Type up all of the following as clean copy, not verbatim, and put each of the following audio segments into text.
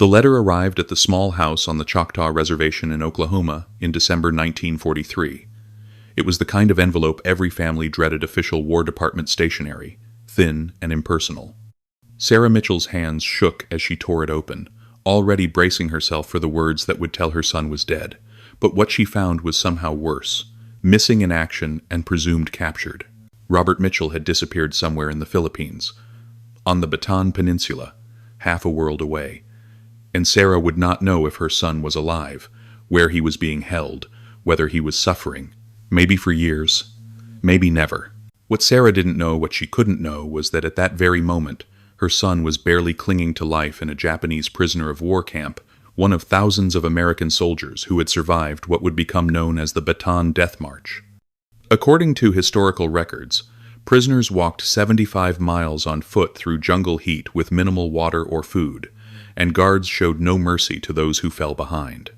The letter arrived at the small house on the Choctaw Reservation in Oklahoma in December 1943. It was the kind of envelope every family dreaded official War Department stationery, thin and impersonal. Sarah Mitchell's hands shook as she tore it open, already bracing herself for the words that would tell her son was dead. But what she found was somehow worse, missing in action and presumed captured. Robert Mitchell had disappeared somewhere in the Philippines, on the Bataan Peninsula, half a world away. And Sarah would not know if her son was alive, where he was being held, whether he was suffering, maybe for years, maybe never. What Sarah didn't know, what she couldn't know, was that at that very moment, her son was barely clinging to life in a Japanese prisoner of war camp, one of thousands of American soldiers who had survived what would become known as the Bataan Death March. According to historical records, prisoners walked 75 miles on foot through jungle heat with minimal water or food, and guards showed no mercy to those who fell behind.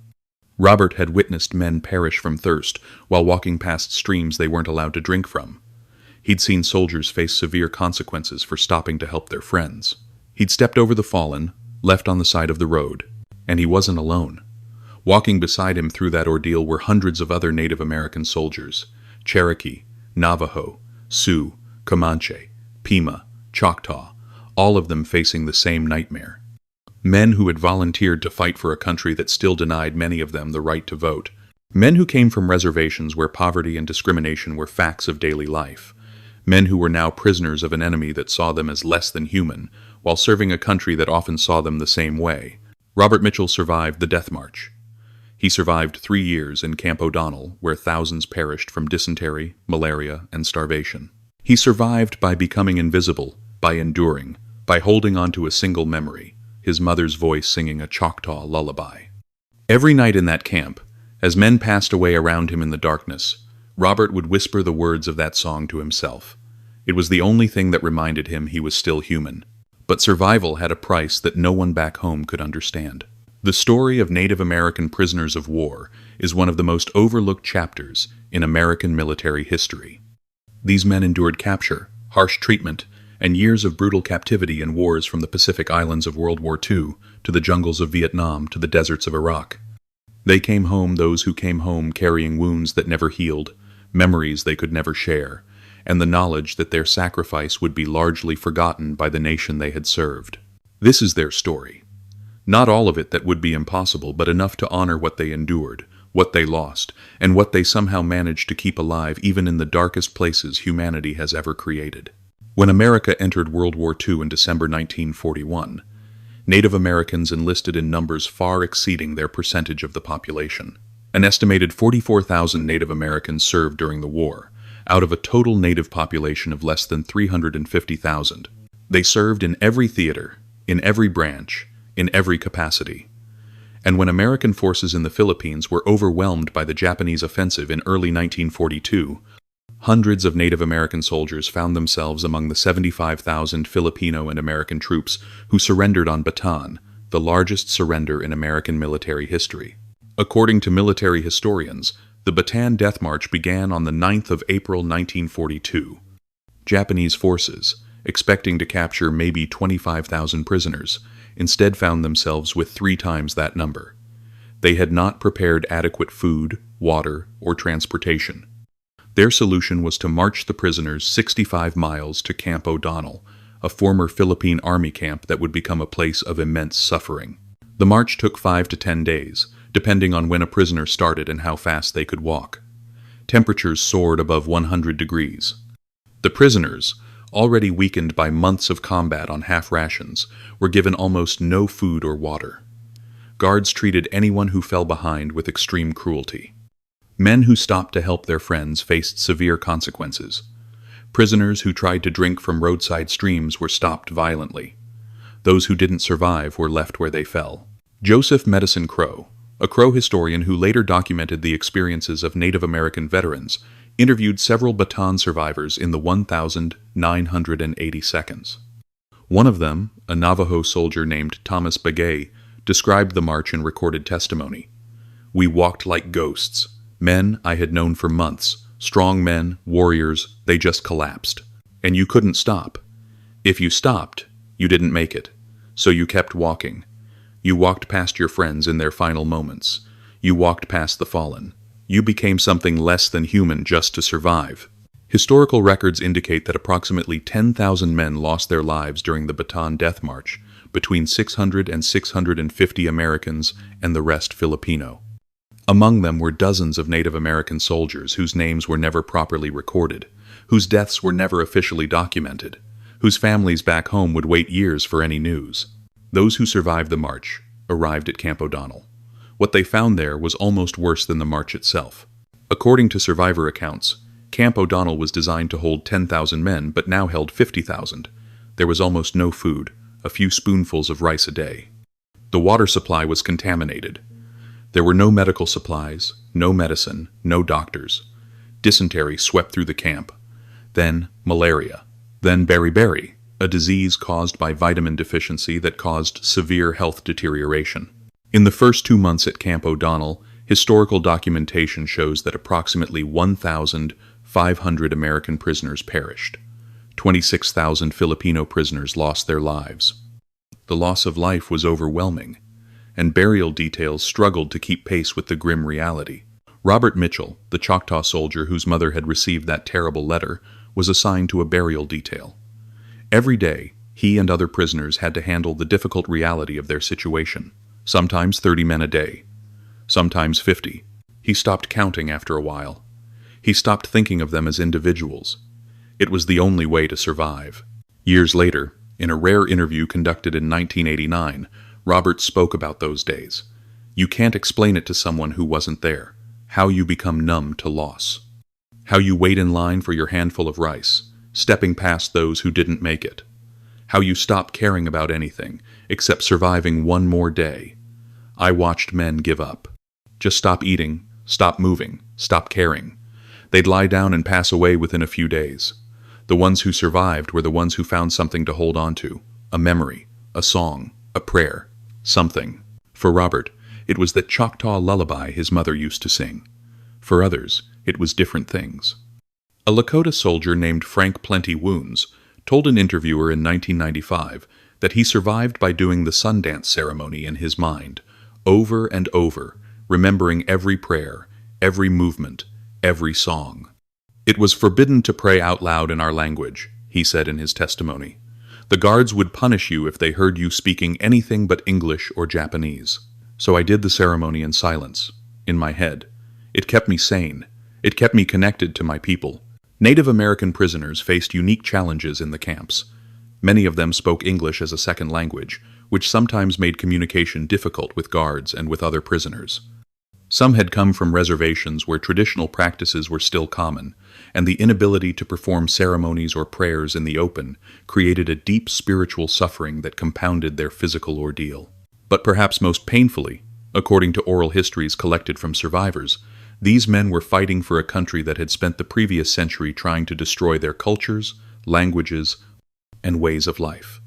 Robert had witnessed men perish from thirst while walking past streams they weren't allowed to drink from. He'd seen soldiers face severe consequences for stopping to help their friends. He'd stepped over the fallen, left on the side of the road, and he wasn't alone. Walking beside him through that ordeal were hundreds of other Native American soldiers: Cherokee, Navajo, Sioux, Comanche, Pima, Choctaw, all of them facing the same nightmare. Men who had volunteered to fight for a country that still denied many of them the right to vote. Men who came from reservations where poverty and discrimination were facts of daily life. Men who were now prisoners of an enemy that saw them as less than human, while serving a country that often saw them the same way. Robert Mitchell survived the Death March. He survived 3 years in Camp O'Donnell, where thousands perished from dysentery, malaria, and starvation. He survived by becoming invisible, by enduring, by holding on to a single memory, his mother's voice singing a Choctaw lullaby. Every night in that camp, as men passed away around him in the darkness, Robert would whisper the words of that song to himself. It was the only thing that reminded him he was still human. But survival had a price that no one back home could understand. The story of Native American prisoners of war is one of the most overlooked chapters in American military history. These men endured capture, harsh treatment, and years of brutal captivity in wars from the Pacific Islands of World War II to the jungles of Vietnam to the deserts of Iraq. They came home, those who came home, carrying wounds that never healed, memories they could never share, and the knowledge that their sacrifice would be largely forgotten by the nation they had served. This is their story. Not all of it that would be impossible, but enough to honor what they endured, what they lost, and what they somehow managed to keep alive even in the darkest places humanity has ever created. When America entered World War II in December 1941, Native Americans enlisted in numbers far exceeding their percentage of the population. An estimated 44,000 Native Americans served during the war, out of a total Native population of less than 350,000. They served in every theater, in every branch, in every capacity. And when American forces in the Philippines were overwhelmed by the Japanese offensive in early 1942, hundreds of Native American soldiers found themselves among the 75,000 Filipino and American troops who surrendered on Bataan, the largest surrender in American military history. According to military historians, the Bataan Death March began on the 9th of April 1942. Japanese forces, expecting to capture maybe 25,000 prisoners, instead found themselves with 3 times that number. They had not prepared adequate food, water, or transportation. Their solution was to march the prisoners 65 miles to Camp O'Donnell, a former Philippine Army camp that would become a place of immense suffering. The march took 5 to 10 days, depending on when a prisoner started and how fast they could walk. Temperatures soared above 100 degrees. The prisoners, already weakened by months of combat on half rations, were given almost no food or water. Guards treated anyone who fell behind with extreme cruelty. Men who stopped to help their friends faced severe consequences. Prisoners who tried to drink from roadside streams were stopped violently. Those who didn't survive were left where they fell. Joseph Medicine Crow, a Crow historian who later documented the experiences of Native American veterans, interviewed several Bataan survivors in the 1,980 seconds. One of them, a Navajo soldier named Thomas Begay, described the march in recorded testimony. "We walked like ghosts. Men I had known for months, strong men, warriors, they just collapsed. And you couldn't stop. If you stopped, you didn't make it. So you kept walking. You walked past your friends in their final moments. You walked past the fallen. You became something less than human just to survive. Historical records indicate that approximately 10,000 men lost their lives during the Bataan Death March, between 600 and 650 Americans and the rest Filipino. Among them were dozens of Native American soldiers whose names were never properly recorded, whose deaths were never officially documented, whose families back home would wait years for any news. Those who survived the march arrived at Camp O'Donnell. What they found there was almost worse than the march itself. According to survivor accounts, Camp O'Donnell was designed to hold 10,000 men, but now held 50,000. There was almost no food, a few spoonfuls of rice a day. The water supply was contaminated. There were no medical supplies, no medicine, no doctors. Dysentery swept through the camp. Then malaria. Then beriberi, a disease caused by vitamin deficiency that caused severe health deterioration. In the first 2 months at Camp O'Donnell, historical documentation shows that approximately 1,500 American prisoners perished. 26,000 Filipino prisoners lost their lives. The loss of life was overwhelming, and burial details struggled to keep pace with the grim reality. Robert Mitchell, the Choctaw soldier whose mother had received that terrible letter, was assigned to a burial detail. Every day, he and other prisoners had to handle the difficult reality of their situation. Sometimes 30 men a day, sometimes 50. He stopped counting after a while. He stopped thinking of them as individuals. It was the only way to survive. Years later, in a rare interview conducted in 1989, Robert spoke about those days. You can't explain it to someone who wasn't there. How you become numb to loss. How you wait in line for your handful of rice, stepping past those who didn't make it. How you stop caring about anything, except surviving one more day. I watched men give up. Just stop eating, stop moving, stop caring. They'd lie down and pass away within a few days. The ones who survived were the ones who found something to hold on to. A memory, a song, a prayer, something. For Robert, it was that Choctaw lullaby his mother used to sing. For others, it was different things. A Lakota soldier named Frank Plenty Wounds told an interviewer in 1995 that he survived by doing the Sundance ceremony in his mind, over and over, remembering every prayer, every movement, every song. It was forbidden to pray out loud in our language, he said in his testimony. The guards would punish you if they heard you speaking anything but English or Japanese. So I did the ceremony in silence, in my head. It kept me sane. It kept me connected to my people. Native American prisoners faced unique challenges in the camps. Many of them spoke English as a second language, which sometimes made communication difficult with guards and with other prisoners. Some had come from reservations where traditional practices were still common, and the inability to perform ceremonies or prayers in the open created a deep spiritual suffering that compounded their physical ordeal. But perhaps most painfully, according to oral histories collected from survivors, these men were fighting for a country that had spent the previous century trying to destroy their cultures, languages, and ways of life.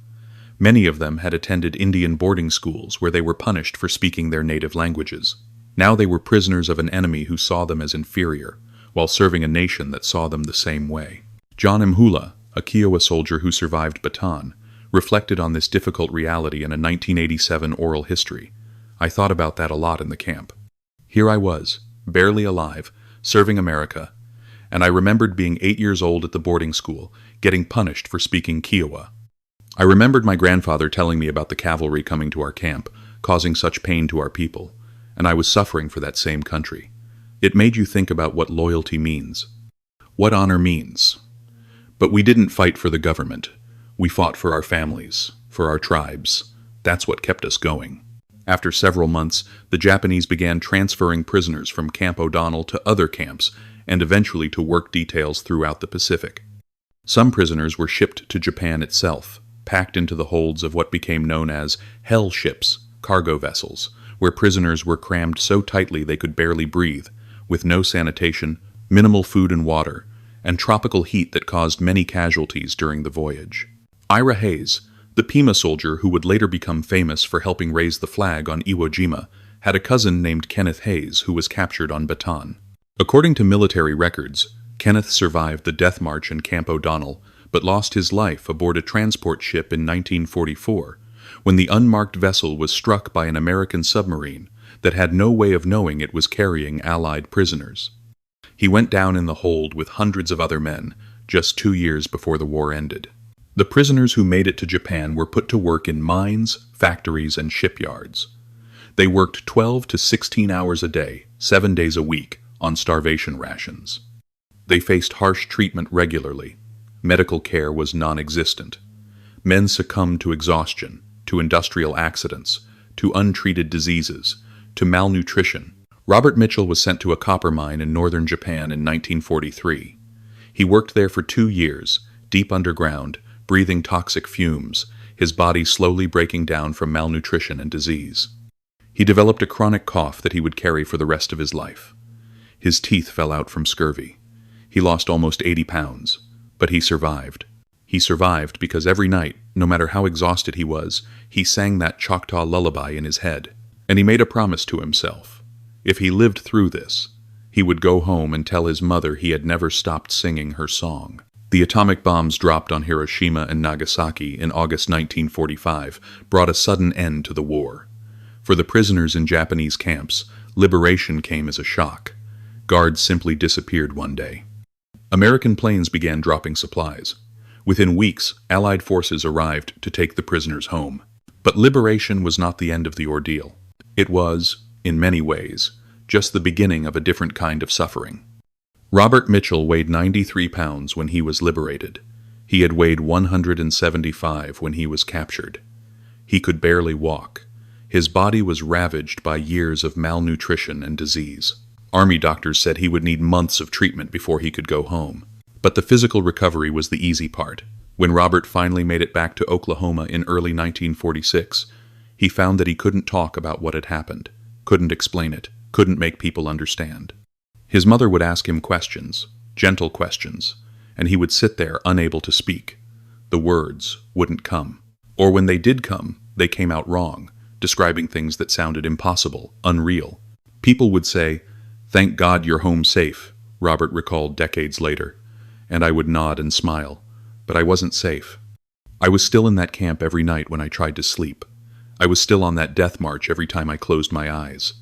Many of them had attended Indian boarding schools where they were punished for speaking their native languages. Now they were prisoners of an enemy who saw them as inferior, while serving a nation that saw them the same way. John Mhula, a Kiowa soldier who survived Bataan, reflected on this difficult reality in a 1987 oral history. I thought about that a lot in the camp. Here I was, barely alive, serving America, and I remembered being 8 years old at the boarding school, getting punished for speaking Kiowa. I remembered my grandfather telling me about the cavalry coming to our camp, causing such pain to our people, and I was suffering for that same country. It made you think about what loyalty means, what honor means. But we didn't fight for the government. We fought for our families, for our tribes. That's what kept us going. After several months, the Japanese began transferring prisoners from Camp O'Donnell to other camps and eventually to work details throughout the Pacific. Some prisoners were shipped to Japan itself, packed into the holds of what became known as hell ships, cargo vessels, where prisoners were crammed so tightly they could barely breathe, with no sanitation, minimal food and water, and tropical heat that caused many casualties during the voyage. Ira Hayes, the Pima soldier who would later become famous for helping raise the flag on Iwo Jima, had a cousin named Kenneth Hayes who was captured on Bataan. According to military records, Kenneth survived the death march in Camp O'Donnell, but lost his life aboard a transport ship in 1944, when the unmarked vessel was struck by an American submarine that had no way of knowing it was carrying Allied prisoners. He went down in the hold with hundreds of other men, just 2 years before the war ended. The prisoners who made it to Japan were put to work in mines, factories, and shipyards. They worked 12 to 16 hours a day, 7 days a week, on starvation rations. They faced harsh treatment regularly. Medical care was non-existent. Men succumbed to exhaustion, to industrial accidents, to untreated diseases, to malnutrition. Robert Mitchell was sent to a copper mine in northern Japan in 1943. He worked there for 2 years, deep underground, breathing toxic fumes, his body slowly breaking down from malnutrition and disease. He developed a chronic cough that he would carry for the rest of his life. His teeth fell out from scurvy. He lost almost 80 pounds, but he survived. He survived because every night, no matter how exhausted he was, he sang that Choctaw lullaby in his head. And he made a promise to himself. If he lived through this, he would go home and tell his mother he had never stopped singing her song. The atomic bombs dropped on Hiroshima and Nagasaki in August 1945 brought a sudden end to the war. For the prisoners in Japanese camps, liberation came as a shock. Guards simply disappeared one day. American planes began dropping supplies. Within weeks, Allied forces arrived to take the prisoners home. But liberation was not the end of the ordeal. It was, in many ways, just the beginning of a different kind of suffering. Robert Mitchell weighed 93 pounds when he was liberated. He had weighed 175 when he was captured. He could barely walk. His body was ravaged by years of malnutrition and disease. Army doctors said he would need months of treatment before he could go home. But the physical recovery was the easy part. When Robert finally made it back to Oklahoma in early 1946, he found that he couldn't talk about what had happened, couldn't explain it, couldn't make people understand. His mother would ask him questions, gentle questions, and he would sit there unable to speak. The words wouldn't come. Or when they did come, they came out wrong, describing things that sounded impossible, unreal. People would say, "Thank God you're home safe," Robert recalled decades later, and I would nod and smile, but I wasn't safe. I was still in that camp every night when I tried to sleep. I was still on that death march every time I closed my eyes.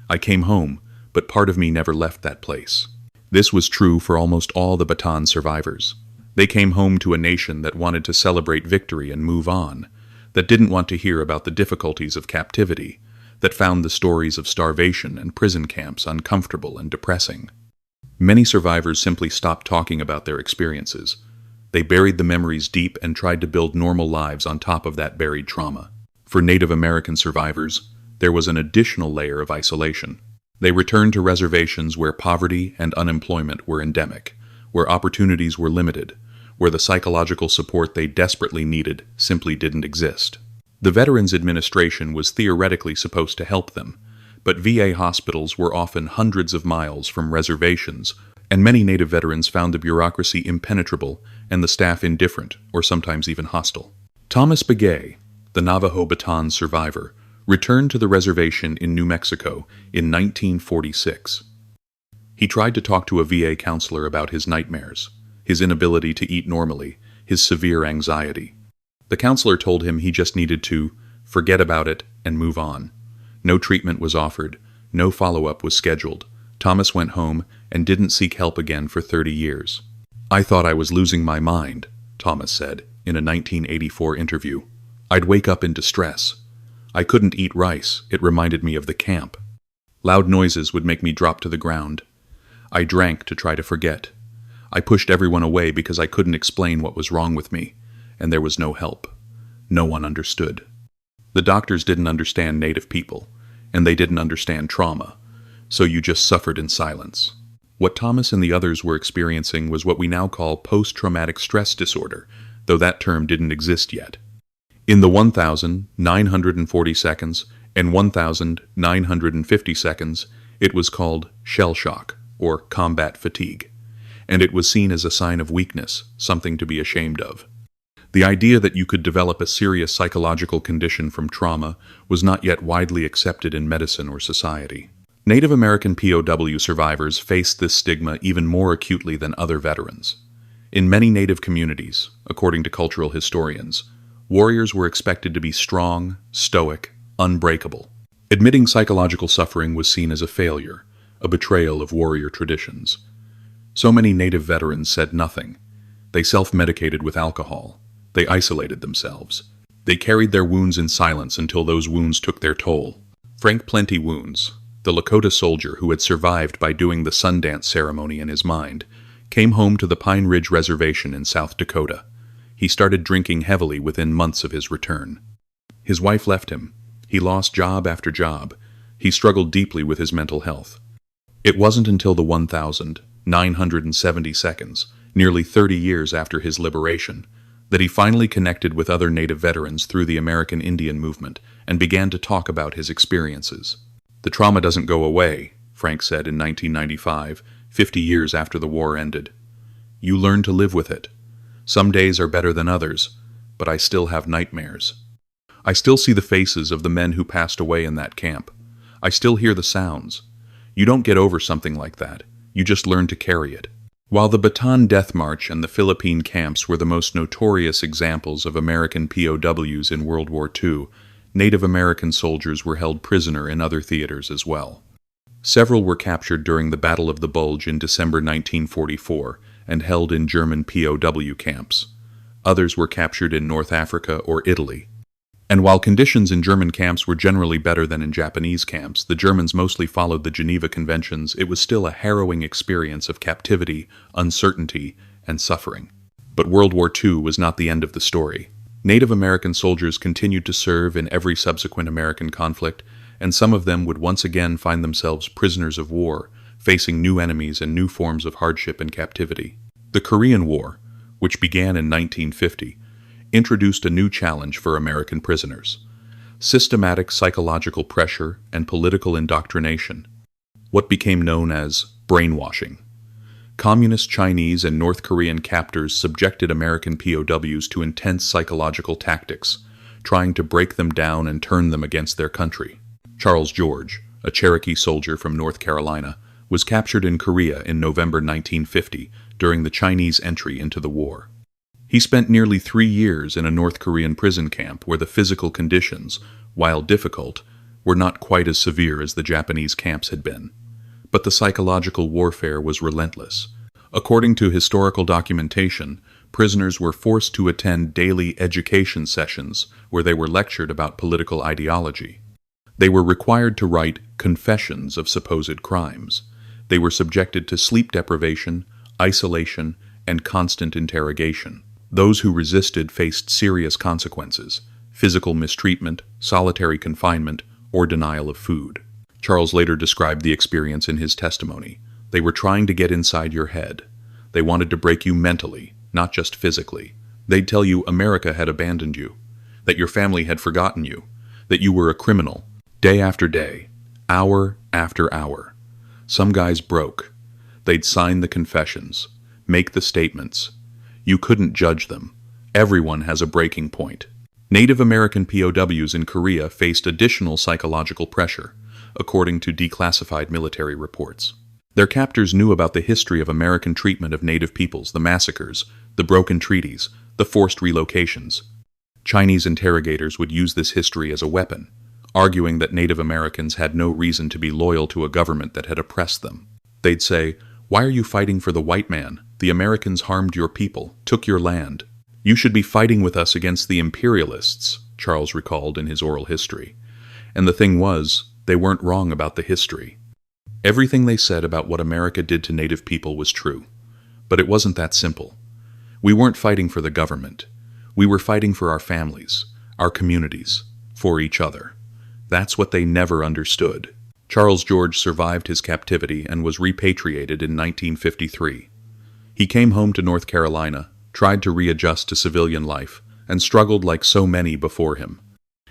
I came home, but part of me never left that place. This was true for almost all the Bataan survivors. They came home to a nation that wanted to celebrate victory and move on, that didn't want to hear about the difficulties of captivity, that found the stories of starvation and prison camps uncomfortable and depressing. Many survivors simply stopped talking about their experiences. They buried the memories deep and tried to build normal lives on top of that buried trauma. For Native American survivors, there was an additional layer of isolation. They returned to reservations where poverty and unemployment were endemic, where opportunities were limited, where the psychological support they desperately needed simply didn't exist. The Veterans Administration was theoretically supposed to help them, but VA hospitals were often hundreds of miles from reservations, and many Native veterans found the bureaucracy impenetrable and the staff indifferent or sometimes even hostile. Thomas Begay, the Navajo Bataan survivor, returned to the reservation in New Mexico in 1946. He tried to talk to a VA counselor about his nightmares, his inability to eat normally, his severe anxiety. The counselor told him he just needed to forget about it and move on. No treatment was offered, no follow-up was scheduled. Thomas went home and didn't seek help again for 30 years. "I thought I was losing my mind," Thomas said in a 1984 interview. "I'd wake up in distress. I couldn't eat rice, it reminded me of the camp. Loud noises would make me drop to the ground. I drank to try to forget. I pushed everyone away because I couldn't explain what was wrong with me, and there was no help. No one understood. The doctors didn't understand Native people, and they didn't understand trauma, so you just suffered in silence." What Thomas and the others were experiencing was what we now call post-traumatic stress disorder, though that term didn't exist yet. In the 1,940 seconds and 1,950 seconds, it was called shell shock, or combat fatigue, and it was seen as a sign of weakness, something to be ashamed of. The idea that you could develop a serious psychological condition from trauma was not yet widely accepted in medicine or society. Native American POW survivors faced this stigma even more acutely than other veterans. In many Native communities, according to cultural historians, Warriors were expected to be strong, stoic, unbreakable. Admitting psychological suffering was seen as a failure, a betrayal of warrior traditions. So many Native veterans said nothing. They self-medicated with alcohol. They isolated themselves. They carried their wounds in silence until those wounds took their toll. Frank Plenty Wounds, the Lakota soldier who had survived by doing the Sundance ceremony in his mind, came home to the Pine Ridge Reservation in South Dakota. He started drinking heavily within months of his return. His wife left him. He lost job after job. He struggled deeply with his mental health. It wasn't until the 1,970 seconds, nearly 30 years after his liberation, that he finally connected with other Native veterans through the American Indian movement and began to talk about his experiences. "The trauma doesn't go away," Frank said in 1995, 50 years after the war ended. "You learn to live with it. Some days are better than others, but I still have nightmares. I still see the faces of the men who passed away in that camp. I still hear the sounds. You don't get over something like that. You just learn to carry it." While the Bataan Death March and the Philippine camps were the most notorious examples of American POWs in World War II, Native American soldiers were held prisoner in other theaters as well. Several were captured during the Battle of the Bulge in December 1944 and held in German POW camps. Others were captured in North Africa or Italy. And while conditions in German camps were generally better than in Japanese camps, the Germans mostly followed the Geneva Conventions. It was still a harrowing experience of captivity, uncertainty, and suffering. But World War II was not the end of the story. Native American soldiers continued to serve in every subsequent American conflict, and some of them would once again find themselves prisoners of war, facing new enemies and new forms of hardship and captivity. The Korean War, which began in 1950, introduced a new challenge for American prisoners: systematic psychological pressure and political indoctrination, what became known as brainwashing. Communist Chinese and North Korean captors subjected American POWs to intense psychological tactics, trying to break them down and turn them against their country. Charles George, a Cherokee soldier from North Carolina, was captured in Korea in November 1950 during the Chinese entry into the war. He spent nearly 3 years in a North Korean prison camp where the physical conditions, while difficult, were not quite as severe as the Japanese camps had been. But the psychological warfare was relentless. According to historical documentation, prisoners were forced to attend daily education sessions where they were lectured about political ideology. They were required to write confessions of supposed crimes. They were subjected to sleep deprivation, isolation, and constant interrogation. Those who resisted faced serious consequences: physical mistreatment, solitary confinement, or denial of food. Charles later described the experience in his testimony. "They were trying to get inside your head. They wanted to break you mentally, not just physically. They'd tell you America had abandoned you, that your family had forgotten you, that you were a criminal, day after day, hour after hour. Some guys broke. They'd sign the confessions, make the statements. You couldn't judge them. Everyone has a breaking point." Native American POWs in Korea faced additional psychological pressure, according to declassified military reports. Their captors knew about the history of American treatment of Native peoples, the massacres, the broken treaties, the forced relocations. Chinese interrogators would use this history as a weapon, arguing that Native Americans had no reason to be loyal to a government that had oppressed them. They'd say, "Why are you fighting for the white man? The Americans harmed your people, took your land. You should be fighting with us against the imperialists," Charles recalled in his oral history. And the thing was, they weren't wrong about the history. Everything they said about what America did to Native people was true. But it wasn't that simple. We weren't fighting for the government. We were fighting for our families, our communities, for each other. That's what they never understood. Charles George survived his captivity and was repatriated in 1953. He came home to North Carolina, tried to readjust to civilian life, and struggled like so many before him.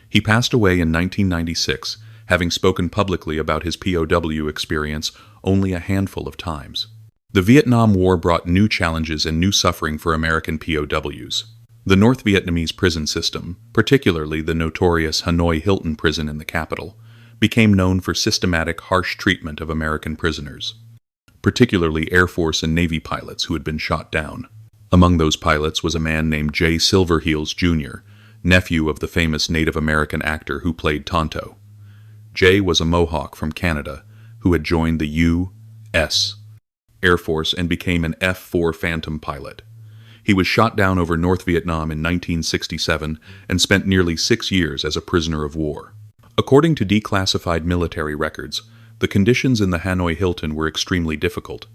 He passed away in 1996, having spoken publicly about his POW experience only a handful of times. The Vietnam War brought new challenges and new suffering for American POWs. The North Vietnamese prison system, particularly the notorious Hanoi Hilton prison in the capital, became known for systematic, harsh treatment of American prisoners, particularly Air Force and Navy pilots who had been shot down. Among those pilots was a man named J. Silverheels Jr., nephew of the famous Native American actor who played Tonto. Jay was a Mohawk from Canada who had joined the U.S. Air Force and became an F-4 Phantom pilot. He was shot down over North Vietnam in 1967 and spent nearly 6 years as a prisoner of war. According to declassified military records, the conditions in the Hanoi Hilton were extremely difficult.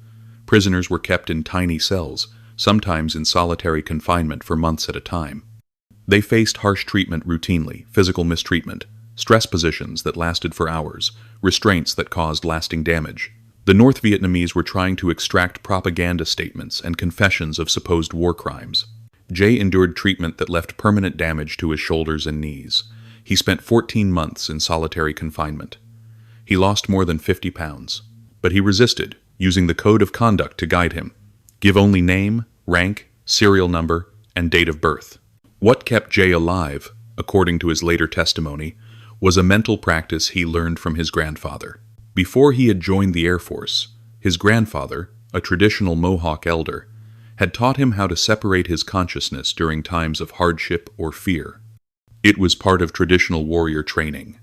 Prisoners were kept in tiny cells, sometimes in solitary confinement for months at a time. They faced harsh treatment routinely, physical mistreatment, stress positions that lasted for hours, restraints that caused lasting damage. The North Vietnamese were trying to extract propaganda statements and confessions of supposed war crimes. Jay endured treatment that left permanent damage to his shoulders and knees. He spent 14 months in solitary confinement. He lost more than 50 pounds. But he resisted, using the code of conduct to guide him. Give only name, rank, serial number, and date of birth. What kept Jay alive, according to his later testimony, was a mental practice he learned from his grandfather. Before he had joined the Air Force, his grandfather, a traditional Mohawk elder, had taught him how to separate his consciousness during times of hardship or fear. It was part of traditional warrior training.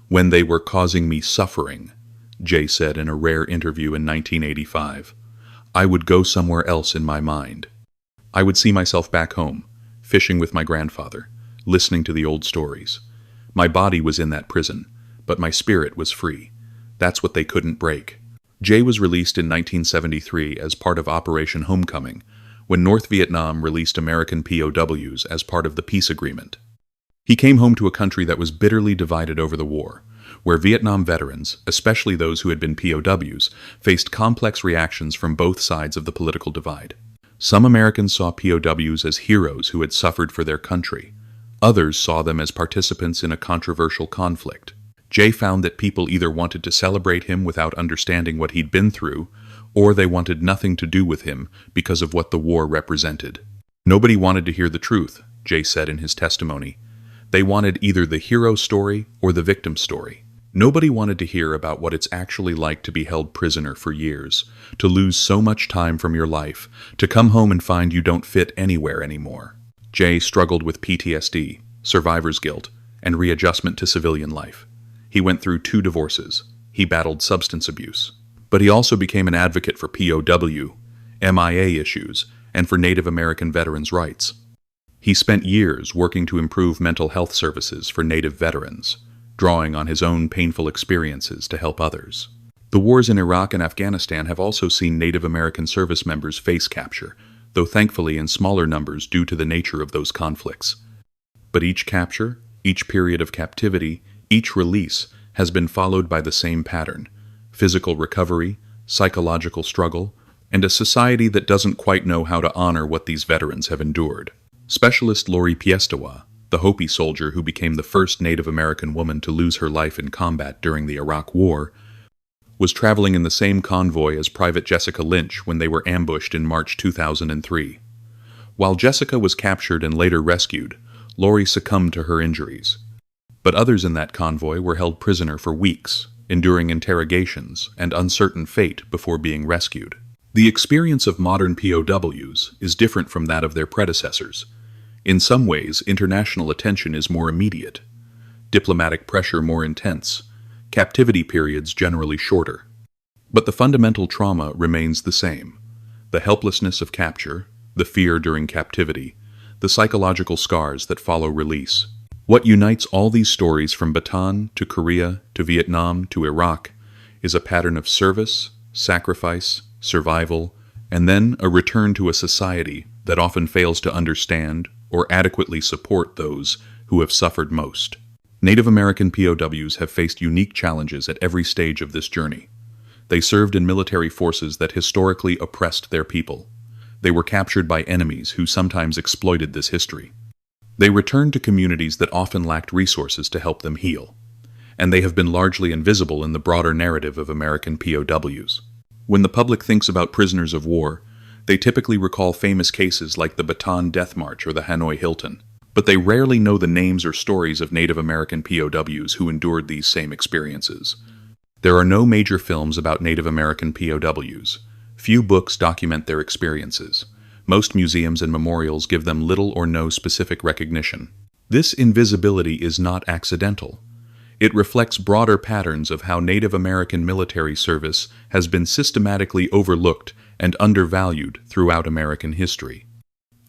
When they were causing me suffering, Jay said in a rare interview in 1985, I would go somewhere else in my mind. I would see myself back home, fishing with my grandfather, listening to the old stories. My body was in that prison, but my spirit was free. That's what they couldn't break. Jay was released in 1973 as part of Operation Homecoming, when North Vietnam released American POWs as part of the peace agreement. He came home to a country that was bitterly divided over the war, where Vietnam veterans, especially those who had been POWs, faced complex reactions from both sides of the political divide. Some Americans saw POWs as heroes who had suffered for their country. Others saw them as participants in a controversial conflict. Jay found that people either wanted to celebrate him without understanding what he'd been through, or they wanted nothing to do with him because of what the war represented. Nobody wanted to hear the truth, Jay said in his testimony. They wanted either the hero story or the victim story. Nobody wanted to hear about what it's actually like to be held prisoner for years, to lose so much time from your life, to come home and find you don't fit anywhere anymore. Jay struggled with PTSD, survivor's guilt, and readjustment to civilian life. He went through 2 divorces. He battled substance abuse. But he also became an advocate for POW, MIA issues, and for Native American veterans' rights. He spent years working to improve mental health services for Native veterans, drawing on his own painful experiences to help others. The wars in Iraq and Afghanistan have also seen Native American service members face capture, though thankfully in smaller numbers due to the nature of those conflicts. But each capture, each period of captivity, each release has been followed by the same pattern: physical recovery, psychological struggle, and a society that doesn't quite know how to honor what these veterans have endured. Specialist Lori Piestawa, the Hopi soldier who became the first Native American woman to lose her life in combat during the Iraq War, was traveling in the same convoy as Private Jessica Lynch when they were ambushed in March 2003. While Jessica was captured and later rescued, Lori succumbed to her injuries. But others in that convoy were held prisoner for weeks, enduring interrogations and uncertain fate before being rescued. The experience of modern POWs is different from that of their predecessors. In some ways, international attention is more immediate, diplomatic pressure more intense, captivity periods generally shorter. But the fundamental trauma remains the same: the helplessness of capture, the fear during captivity, the psychological scars that follow release. What unites all these stories from Bataan to Korea to Vietnam to Iraq is a pattern of service, sacrifice, survival, and then a return to a society that often fails to understand or adequately support those who have suffered most. Native American POWs have faced unique challenges at every stage of this journey. They served in military forces that historically oppressed their people. They were captured by enemies who sometimes exploited this history. They returned to communities that often lacked resources to help them heal, and they have been largely invisible in the broader narrative of American POWs. When the public thinks about prisoners of war, they typically recall famous cases like the Bataan Death March or the Hanoi Hilton, but they rarely know the names or stories of Native American POWs who endured these same experiences. There are no major films about Native American POWs. Few books document their experiences. Most museums and memorials give them little or no specific recognition. This invisibility is not accidental. It reflects broader patterns of how Native American military service has been systematically overlooked and undervalued throughout American history.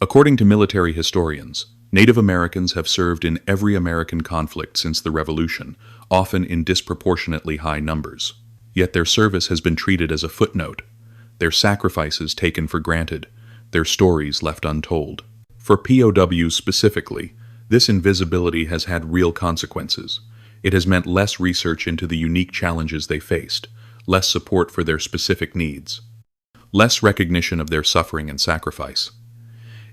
According to military historians, Native Americans have served in every American conflict since the Revolution, often in disproportionately high numbers. Yet their service has been treated as a footnote, their sacrifices taken for granted, their stories left untold. For POWs specifically, this invisibility has had real consequences. It has meant less research into the unique challenges they faced, less support for their specific needs, less recognition of their suffering and sacrifice.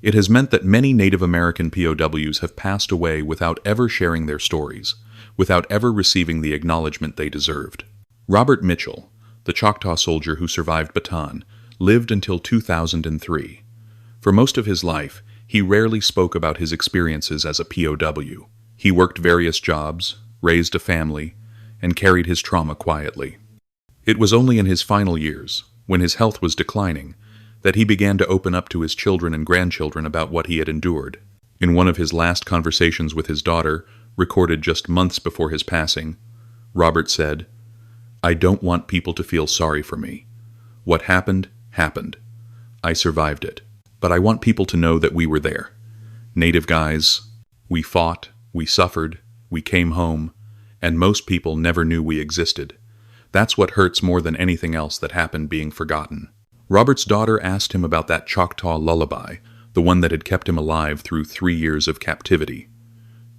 It has meant that many Native American POWs have passed away without ever sharing their stories, without ever receiving the acknowledgement they deserved. Robert Mitchell, the Choctaw soldier who survived Bataan, lived until 2003. For most of his life, he rarely spoke about his experiences as a POW. He worked various jobs, raised a family, and carried his trauma quietly. It was only in his final years, when his health was declining, that he began to open up to his children and grandchildren about what he had endured. In one of his last conversations with his daughter, recorded just months before his passing, Robert said, "I don't want people to feel sorry for me. What happened, happened. I survived it. But I want people to know that we were there. Native guys, we fought, we suffered, we came home, and most people never knew we existed. That's what hurts more than anything else that happened being forgotten." Robert's daughter asked him about that Choctaw lullaby, the one that had kept him alive through 3 years of captivity.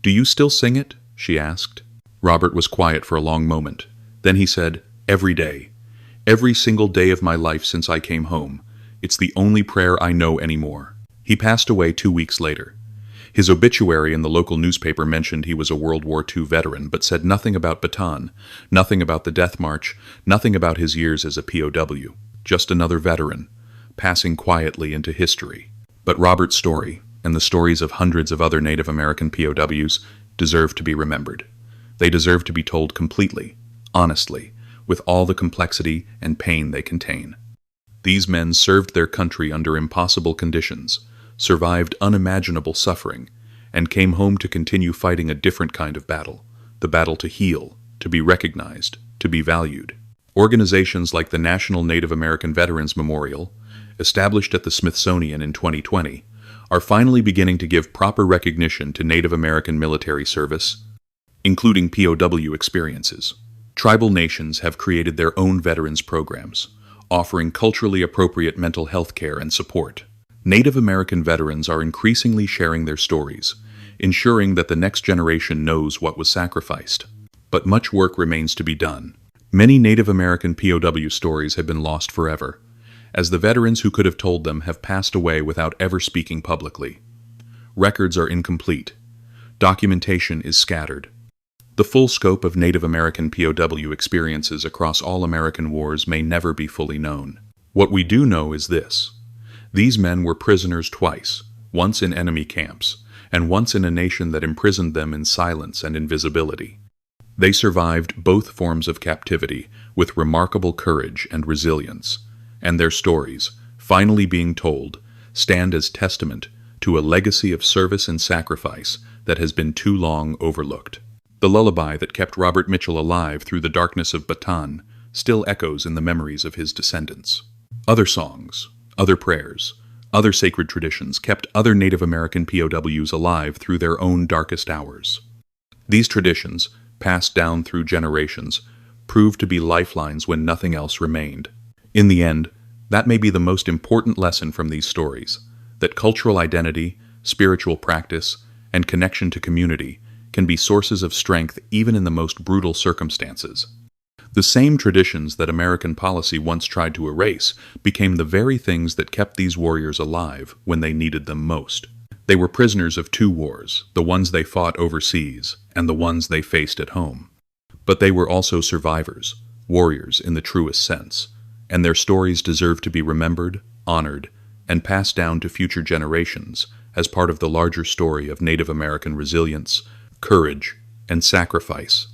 "Do you still sing it?" she asked. Robert was quiet for a long moment. Then he said, "Every day. Every single day of my life since I came home. It's the only prayer I know anymore." He passed away 2 weeks later. His obituary in the local newspaper mentioned he was a World War II veteran, but said nothing about Bataan, nothing about the Death March, nothing about his years as a POW. Just another veteran, passing quietly into history. But Robert's story, and the stories of hundreds of other Native American POWs, deserve to be remembered. They deserve to be told completely, honestly, with all the complexity and pain they contain. These men served their country under impossible conditions, survived unimaginable suffering, and came home to continue fighting a different kind of battle, the battle to heal, to be recognized, to be valued. Organizations like the National Native American Veterans Memorial, established at the Smithsonian in 2020, are finally beginning to give proper recognition to Native American military service, including POW experiences. Tribal nations have created their own veterans programs, offering culturally appropriate mental health care and support. Native American veterans are increasingly sharing their stories, ensuring that the next generation knows what was sacrificed. But much work remains to be done. Many Native American POW stories have been lost forever, as the veterans who could have told them have passed away without ever speaking publicly. Records are incomplete. Documentation is scattered. The full scope of Native American POW experiences across all American wars may never be fully known. What we do know is this: these men were prisoners twice, once in enemy camps, and once in a nation that imprisoned them in silence and invisibility. They survived both forms of captivity with remarkable courage and resilience, and their stories, finally being told, stand as testament to a legacy of service and sacrifice that has been too long overlooked. The lullaby that kept Robert Mitchell alive through the darkness of Bataan still echoes in the memories of his descendants. Other songs, other prayers, other sacred traditions kept other Native American POWs alive through their own darkest hours. These traditions, passed down through generations, proved to be lifelines when nothing else remained. In the end, that may be the most important lesson from these stories, that cultural identity, spiritual practice, and connection to community can be sources of strength even in the most brutal circumstances. The same traditions that American policy once tried to erase became the very things that kept these warriors alive when they needed them most. They were prisoners of two wars, the ones they fought overseas and the ones they faced at home. But they were also survivors, warriors in the truest sense, and their stories deserve to be remembered, honored, and passed down to future generations as part of the larger story of Native American resilience, courage, and sacrifice